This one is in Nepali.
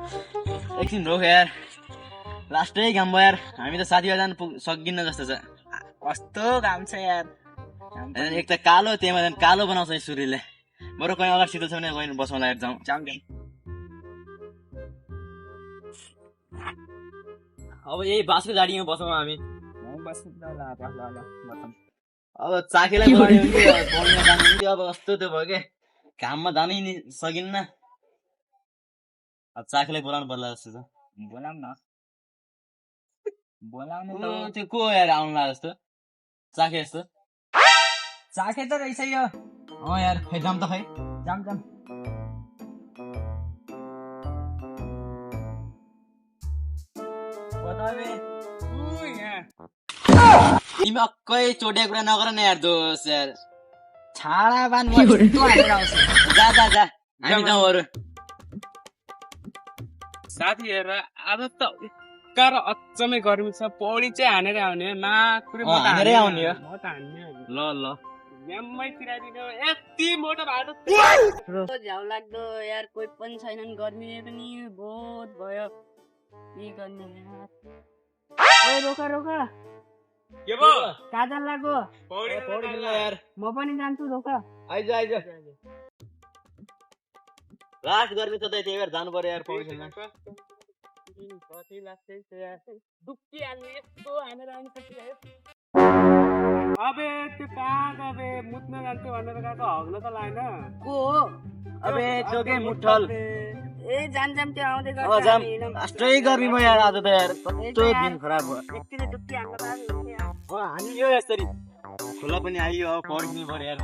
एकछिन रोक यार, लास्टै घाम भयो यार, हामी त साथीभाइ जानु सकिन्न जस्तो छ। कस्तो घाम छ यार। एक त कालो, त्यहीमा झन् कालो बनाउँछ यो सूर्यले। बरु कहीँ अगाडि शीतल छ भने गएर बसौँला यार, जाउँ। अब यही बासको गाडीमा बसौँ हामी। अब चाखेलाई बोलायो भने पढ्न जानु पनि अब कस्तो त्यो भयो के, घाममा जानै नि सकिन्न। अब चाखेलाई बोलाउनु पर्ला जस्तो छ। बोलाउँ न। बोलाउनु त त्यो को यार आउनु लाग्यो जस्तो, चाखे जस्तो। चाखे त रहेछ यो। यार खै जाम त खै। जाम। तिमी अक्कै चोटिया कुरा नगर न यार दोस्त यार। छाडा बान जा हामी जाउँ अरू। साथीहरू आज त कार अचम्मै गर्मी छ। पौडी चाहिँ हानेर आउने हानेरै आउने हो। ल न्याम्मै तिराइदिनु यति मोटो भाडो झ्याउ लाग्दो यार, कोही पनि छैनन्। गर्मीले पनि बहुत भयो, के गर्ने यार। ओए रोक के भयो काजल लाग्यो। पौडी खेल्न यार, म पनि जान्छु, रोक। आइज लास्ट गर्मी छ त त्यही भएर जानु पर्यो यार पौडी खेल्न। अबे त्यो कहाँ गबे मुत्न जान्छु भनेर गएको, हग्न त लागेन। को हो? अबे चोके मुठल। ए जाम त्यो आउँदै गर्छ। जाम लास्टै गर्मी भयो यार आज त यार, कस्तो दिन खराब भयो। एकछिन डुब्की हान्न हामी यो यसरी खोला पनि आइयो, अब पौडी खेल्नु पर्यो यार।